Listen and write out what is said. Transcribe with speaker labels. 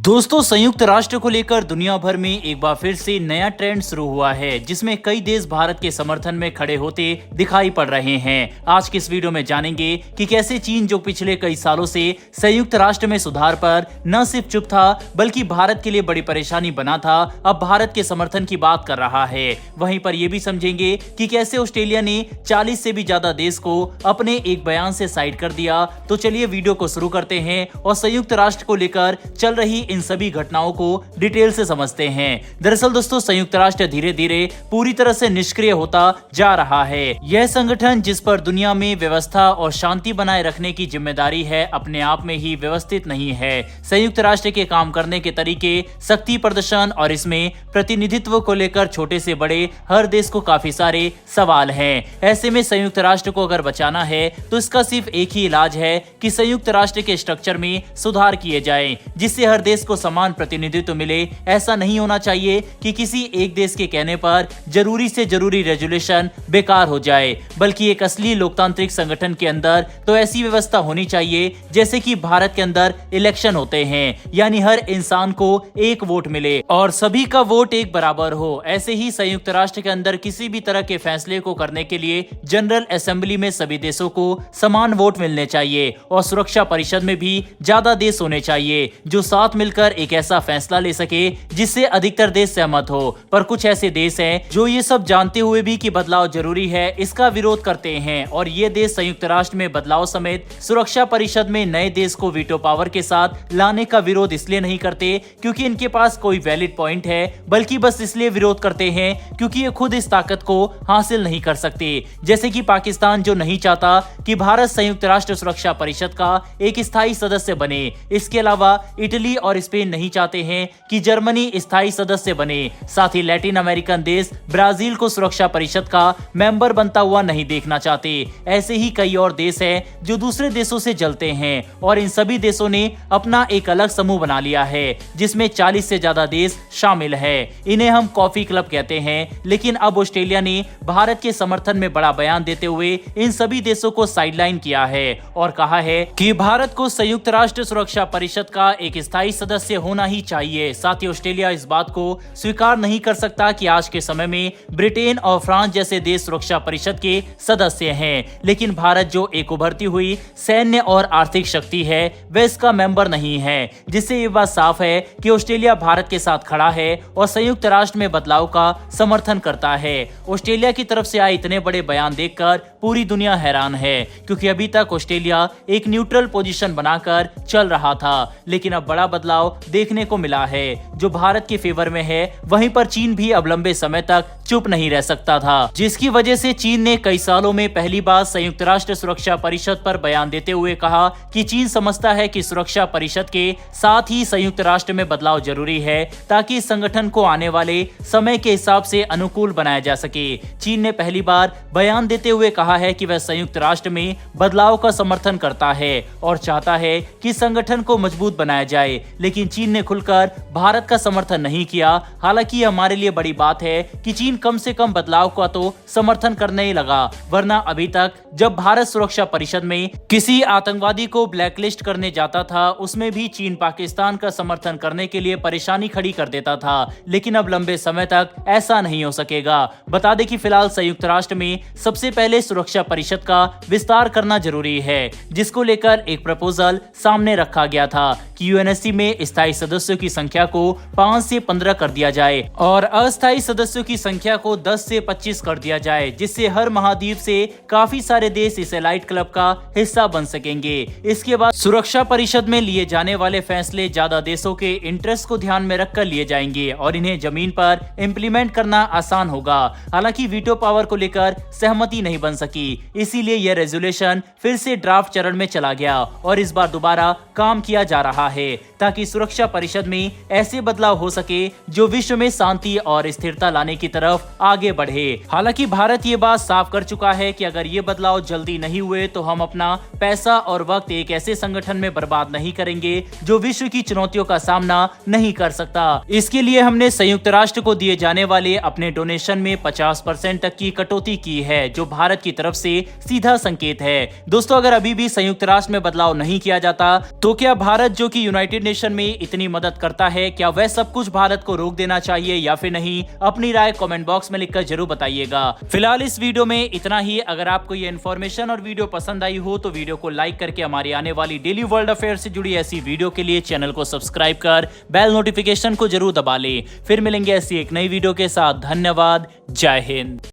Speaker 1: दोस्तों, संयुक्त राष्ट्र को लेकर दुनिया भर में एक बार फिर से नया ट्रेंड शुरू हुआ है, जिसमें कई देश भारत के समर्थन में खड़े होते दिखाई पड़ रहे हैं। आज के इस वीडियो में जानेंगे कि कैसे चीन, जो पिछले कई सालों से संयुक्त राष्ट्र में सुधार पर न सिर्फ चुप था बल्कि भारत के लिए बड़ी परेशानी बना था, अब भारत के समर्थन की बात कर रहा है। वहीं पर यह भी समझेंगे कि कैसे ऑस्ट्रेलिया ने 40 से भी ज्यादा देश को अपने एक बयान से साइड कर दिया। तो चलिए वीडियो को शुरू करते हैं और संयुक्त राष्ट्र को लेकर चल रही इन सभी घटनाओं को डिटेल से समझते हैं। दरअसल दोस्तों, संयुक्त राष्ट्र धीरे धीरे पूरी तरह से निष्क्रिय होता जा रहा है। यह संगठन, जिस पर दुनिया में व्यवस्था और शांति बनाए रखने की जिम्मेदारी है, अपने आप में ही व्यवस्थित नहीं है। संयुक्त राष्ट्र के काम करने के तरीके, शक्ति प्रदर्शन और इसमें प्रतिनिधित्व को लेकर छोटे से बड़े हर देश को काफी सारे सवाल हैं। ऐसे में संयुक्त राष्ट्र को अगर बचाना है तो इसका सिर्फ एक ही इलाज है कि संयुक्त राष्ट्र के स्ट्रक्चर में सुधार किए जाएं, जिससे हर देश को समान प्रतिनिधित्व मिले। ऐसा नहीं होना चाहिए कि किसी एक देश के कहने पर जरूरी से जरूरी रेजोल्यूशन बेकार हो जाए, बल्कि एक असली लोकतांत्रिक संगठन के अंदर तो ऐसी व्यवस्था होनी चाहिए जैसे कि भारत के अंदर इलेक्शन होते हैं, यानी हर इंसान को एक वोट मिले और सभी का वोट एक बराबर हो। ऐसे ही संयुक्त राष्ट्र के अंदर किसी भी तरह के फैसले को करने के लिए जनरल असेंबली में सभी देशों को समान वोट मिलने चाहिए और सुरक्षा परिषद में भी ज्यादा देश होने चाहिए जो साथ मिलकर एक ऐसा फैसला ले सके जिससे अधिकतर देश सहमत हो। पर कुछ ऐसे देश हैं जो ये सब जानते हुए भी कि बदलाव जरूरी है, इसका विरोध करते हैं। और ये देश संयुक्त राष्ट्र में बदलाव समेत सुरक्षा परिषद में नए देश को वीटो पावर के साथ लाने का विरोध इसलिए नहीं करते क्योंकि इनके पास कोई वैलिड पॉइंट है, बल्कि बस इसलिए विरोध करते हैं क्योंकि ये खुद इस ताकत को हासिल नहीं कर सकते। जैसे कि पाकिस्तान, जो नहीं चाहता कि भारत संयुक्त राष्ट्र सुरक्षा परिषद का एक स्थायी सदस्य बने। इसके अलावा इटली और स्पेन नहीं चाहते हैं कि जर्मनी स्थायी सदस्य बने। साथ ही लैटिन अमेरिकन देश ब्राजील को सुरक्षा परिषद का मेंबर बनता हुआ नहीं देखना चाहते। ऐसे ही कई और देश हैं जो दूसरे देशों से जलते हैं और इन सभी देशों ने अपना एक अलग समूह बना लिया है जिसमें 40 से ज्यादा देश शामिल है। इन्हें हम कॉफी क्लब कहते हैं। लेकिन अब ऑस्ट्रेलिया ने भारत के समर्थन में बड़ा बयान देते हुए इन सभी देशों को साइडलाइन किया है और कहा है कि भारत को संयुक्त राष्ट्र सुरक्षा परिषद का एक स्थायी सदस्य होना ही चाहिए। साथ ही ऑस्ट्रेलिया इस बात को स्वीकार नहीं कर सकता कि आज के समय में ब्रिटेन और फ्रांस जैसे देश सुरक्षा परिषद के सदस्य हैं, लेकिन भारत, जो एक उभरती हुई सैन्य और आर्थिक शक्ति है, वह इसका मेंबर नहीं है। जिससे ये बात साफ है कि ऑस्ट्रेलिया भारत के साथ खड़ा है और संयुक्त राष्ट्र में बदलाव का समर्थन करता है। ऑस्ट्रेलिया की तरफ से आए इतने बड़े बयान देखकर पूरी दुनिया हैरान है, क्योंकि अभी तक ऑस्ट्रेलिया एक न्यूट्रल पोजीशन बनाकर चल रहा था, लेकिन अब बड़ा बदलाव देखने को मिला है जो भारत के फेवर में है। वहीं पर चीन भी अब लंबे समय तक चुप नहीं रह सकता था, जिसकी वजह से चीन ने कई सालों में पहली बार संयुक्त राष्ट्र सुरक्षा परिषद पर बयान देते हुए कहा कि चीन समझता है कि सुरक्षा परिषद के साथ ही संयुक्त राष्ट्र में बदलाव जरूरी है ताकि इस संगठन को आने वाले समय के हिसाब से अनुकूल बनाया जा सके। चीन ने पहली बार बयान देते हुए कहा है कि वह संयुक्त राष्ट्र में बदलाव का समर्थन करता है और चाहता है कि संगठन को मजबूत बनाया जाए, लेकिन चीन ने खुलकर भारत का समर्थन नहीं किया। हालांकि हमारे लिए बड़ी बात है कि चीन कम से कम बदलाव का तो समर्थन करने ही लगा, वरना अभी तक जब भारत सुरक्षा परिषद में किसी आतंकवादी को ब्लैकलिस्ट करने जाता था, उसमें भी चीन पाकिस्तान का समर्थन करने के लिए परेशानी खड़ी कर देता था। लेकिन अब लंबे समय तक ऐसा नहीं हो सकेगा। बता दें कि फिलहाल संयुक्त राष्ट्र में सबसे पहले सुरक्षा परिषद का विस्तार करना जरूरी है, जिसको लेकर एक प्रपोजल सामने रखा गया था कि यूएनएससी में स्थायी सदस्यों की संख्या को 5 से 15 कर दिया जाए और अस्थायी सदस्यों की संख्या को 10 से 25 कर दिया जाए, जिससे हर महाद्वीप से काफी सारे देश इस एलाइट क्लब का हिस्सा बन सकेंगे। इसके बाद सुरक्षा परिषद में लिए जाने वाले फैसले ज्यादा देशों के इंटरेस्ट को ध्यान में रखकर लिए जाएंगे और इन्हें जमीन पर इम्प्लीमेंट करना आसान होगा। हालांकि वीटो पावर को लेकर सहमति नहीं बन सकी, इसीलिए यह रेजोल्यूशन फिर से ड्राफ्ट चरण में चला गया और इस बार दोबारा काम किया जा रहा है ताकि सुरक्षा परिषद में ऐसे बदलाव हो सके जो विश्व में शांति और स्थिरता लाने की तरफ तरफ आगे बढ़े। हालांकि भारत ये बात साफ कर चुका है कि अगर ये बदलाव जल्दी नहीं हुए तो हम अपना पैसा और वक्त एक ऐसे संगठन में बर्बाद नहीं करेंगे जो विश्व की चुनौतियों का सामना नहीं कर सकता। इसके लिए हमने संयुक्त राष्ट्र को दिए जाने वाले अपने डोनेशन में 50% तक की कटौती की है, जो भारत की तरफ से सीधा संकेत है। दोस्तों, अगर अभी भी संयुक्त राष्ट्र में बदलाव नहीं किया जाता तो क्या भारत, जो कि यूनाइटेड नेशन में इतनी मदद करता है, क्या वह सब कुछ भारत को रोक देना चाहिए या फिर नहीं? अपनी राय कमेंट बॉक्स में लिखकर जरूर बताइएगा। फिलहाल इस वीडियो में इतना ही। अगर आपको ये इन्फॉर्मेशन और वीडियो पसंद आई हो तो वीडियो को लाइक करके हमारी आने वाली डेली वर्ल्ड अफेयर से जुड़ी ऐसी वीडियो के लिए चैनल को सब्सक्राइब कर बेल नोटिफिकेशन को जरूर दबा ले। फिर मिलेंगे ऐसी एक नई वीडियो के साथ। धन्यवाद। जय हिंद।